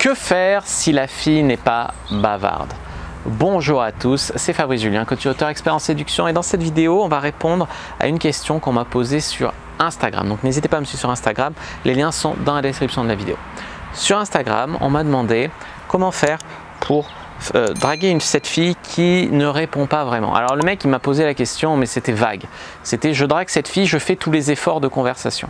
Que faire si la fille n'est pas bavarde? Bonjour à tous, c'est Fabrice Julien, coach et auteur expert en séduction, et dans cette vidéo, on va répondre à une question qu'on m'a posée sur Instagram. Donc n'hésitez pas à me suivre sur Instagram, les liens sont dans la description de la vidéo. Sur Instagram, on m'a demandé comment faire pour draguer cette fille qui ne répond pas vraiment. Alors le mec il m'a posé la question, mais c'était vague. C'était je drague cette fille, je fais tous les efforts de conversation.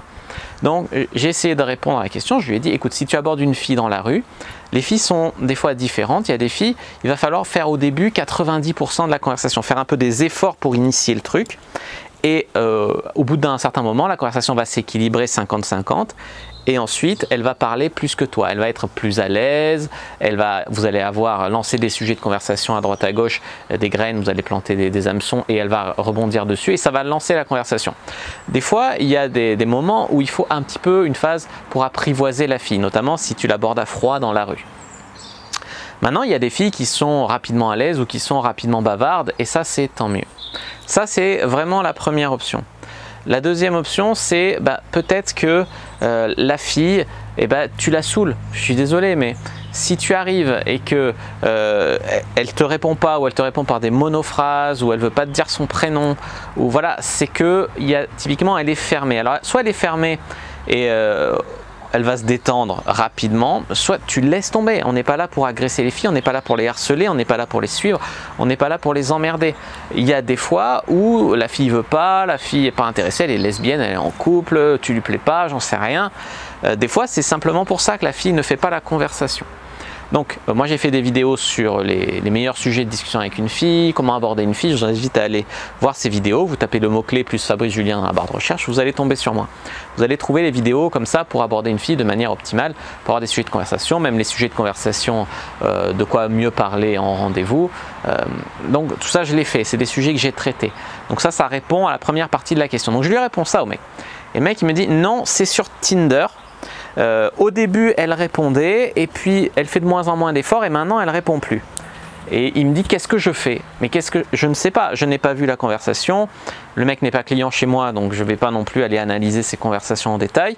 Donc j'ai essayé de répondre à la question, je lui ai dit écoute, si tu abordes une fille dans la rue, les filles sont des fois différentes. Il y a des filles, il va falloir faire au début 90% de la conversation, faire un peu des efforts pour initier le truc. Et au bout d'un certain moment, la conversation va s'équilibrer 50-50. Et ensuite, elle va parler plus que toi. Elle va être plus à l'aise. Vous allez avoir lancé des sujets de conversation à droite à gauche, des graines, vous allez planter des hameçons et elle va rebondir dessus et ça va lancer la conversation. Des fois, il y a des moments où il faut un petit peu une phase pour apprivoiser la fille, notamment si tu l'abordes à froid dans la rue. Maintenant, il y a des filles qui sont rapidement à l'aise ou qui sont rapidement bavardes et ça, c'est tant mieux. Ça, c'est vraiment la première option. La deuxième option, c'est peut-être que la fille, tu la saoules. Je suis désolé, mais si tu arrives et que elle te répond pas ou elle te répond par des monophrases ou elle veut pas te dire son prénom, ou voilà, c'est que typiquement elle est fermée. Alors soit elle est fermée et elle va se détendre rapidement, soit tu laisses tomber. On n'est pas là pour agresser les filles, on n'est pas là pour les harceler, on n'est pas là pour les suivre, on n'est pas là pour les emmerder. Il y a des fois où la fille veut pas, la fille n'est pas intéressée, elle est lesbienne, elle est en couple, tu lui plais pas, j'en sais rien. Des fois c'est simplement pour ça que la fille ne fait pas la conversation. Donc moi j'ai fait des vidéos sur les meilleurs sujets de discussion avec une fille, comment aborder une fille. Je vous invite à aller voir ces vidéos. Vous tapez le mot-clé plus Fabrice Julien dans la barre de recherche, vous allez tomber sur moi. Vous allez trouver les vidéos comme ça pour aborder une fille de manière optimale, pour avoir des sujets de conversation, même les sujets de conversation, de quoi mieux parler en rendez-vous. Donc tout ça je l'ai fait, c'est des sujets que j'ai traités. Donc ça répond à la première partie de la question. Donc je lui réponds ça au mec. Et le mec il me dit non, c'est sur Tinder. Au début elle répondait et puis elle fait de moins en moins d'efforts et maintenant elle répond plus. Et il me dit qu'est-ce que je fais? Mais qu'est-ce que je ne sais pas, je n'ai pas vu la conversation, le mec n'est pas client chez moi donc je ne vais pas non plus aller analyser ses conversations en détail.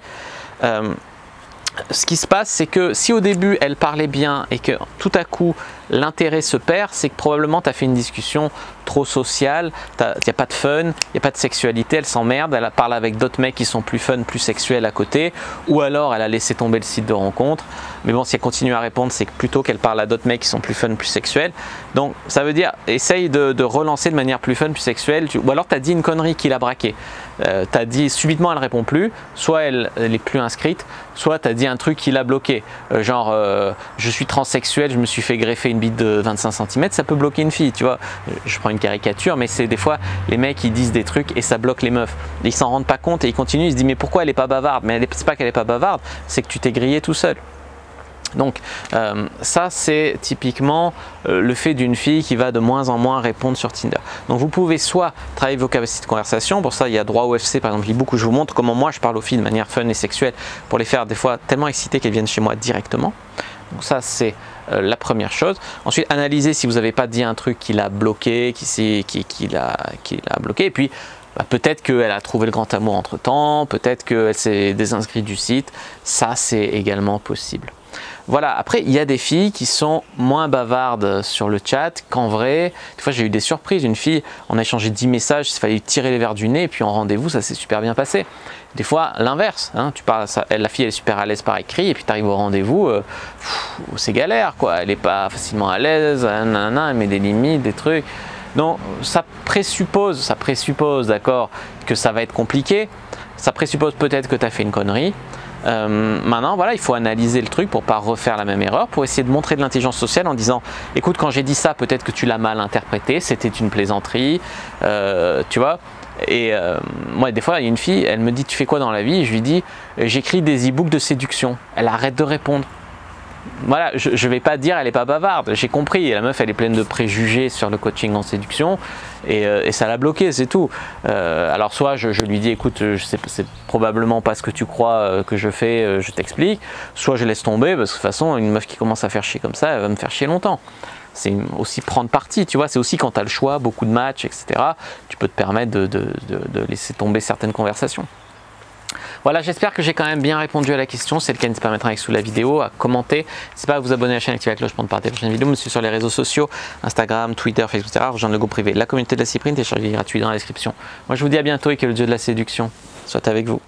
Ce qui se passe, c'est que si au début elle parlait bien et que tout à coup l'intérêt se perd, c'est que probablement tu as fait une discussion trop sociale, il n'y a pas de fun, il n'y a pas de sexualité, elle s'emmerde, elle parle avec d'autres mecs qui sont plus fun, plus sexuels à côté, ou alors elle a laissé tomber le site de rencontre. Mais bon, si elle continue à répondre, c'est plutôt qu'elle parle à d'autres mecs qui sont plus fun, plus sexuels. Donc ça veut dire, essaye de relancer de manière plus fun, plus sexuelle, ou alors tu as dit une connerie qui l'a braqué. Tu as dit subitement elle répond plus, soit elle est plus inscrite, soit tu as dit un truc qui l'a bloqué, genre je suis transsexuel, je me suis fait greffer une bite de 25 cm, ça peut bloquer une fille, tu vois. Je prends une caricature, mais c'est des fois les mecs ils disent des trucs et ça bloque les meufs. Ils s'en rendent pas compte et ils continuent, ils se disent mais pourquoi elle est pas bavarde? Mais c'est pas qu'elle est pas bavarde, c'est que tu t'es grillé tout seul. Donc ça c'est typiquement le fait d'une fille qui va de moins en moins répondre sur Tinder. Donc vous pouvez soit travailler vos capacités de conversation, pour ça il y a Droit UFC par exemple, e-book où je vous montre comment moi je parle aux filles de manière fun et sexuelle pour les faire des fois tellement excitées qu'elles viennent chez moi directement. Donc ça c'est la première chose. Ensuite analysez si vous n'avez pas dit un truc qui l'a bloqué, qui l'a bloqué, et puis peut-être qu'elle a trouvé le grand amour entre temps, peut-être qu'elle s'est désinscrite du site, ça c'est également possible. Voilà, après il y a des filles qui sont moins bavardes sur le chat qu'en vrai. Des fois j'ai eu des surprises, une fille, on a échangé 10 messages, il fallait tirer les verres du nez et puis en rendez-vous ça s'est super bien passé. Des fois l'inverse, hein, la fille elle est super à l'aise par écrit et puis tu arrives au rendez-vous, c'est galère quoi, elle n'est pas facilement à l'aise, elle met des limites, des trucs. Donc ça présuppose d'accord, que ça va être compliqué, ça présuppose peut-être que tu as fait une connerie. Maintenant voilà, il faut analyser le truc pour pas refaire la même erreur, pour essayer de montrer de l'intelligence sociale en disant écoute, quand j'ai dit ça peut-être que tu l'as mal interprété, c'était une plaisanterie, tu vois. Et moi des fois il y a une fille, elle me dit tu fais quoi dans la vie, et je lui dis j'écris des e-books de séduction, elle arrête de répondre. Voilà, je ne vais pas dire elle n'est pas bavarde, j'ai compris, la meuf elle est pleine de préjugés sur le coaching en séduction et ça l'a bloqué, c'est tout. Alors soit je lui dis écoute, c'est probablement pas ce que tu crois que je fais, je t'explique, soit je laisse tomber parce que de toute façon une meuf qui commence à faire chier comme ça, elle va me faire chier longtemps. C'est aussi prendre parti, tu vois, c'est aussi quand tu as le choix, beaucoup de matchs, etc. Tu peux te permettre de laisser tomber certaines conversations. Voilà, j'espère que j'ai quand même bien répondu à la question. Si c'est le cas, n'hésitez pas à mettre un like sous la vidéo, à commenter. N'hésitez pas à vous abonner à la chaîne, activer la cloche pour ne pas rater les prochaines vidéos. Me suivre sur les réseaux sociaux, Instagram, Twitter, Facebook, etc. Rejoindre le groupe privé, la communauté de la Cyprine, télécharger gratuit dans la description. Moi, je vous dis à bientôt et que le dieu de la séduction soit avec vous.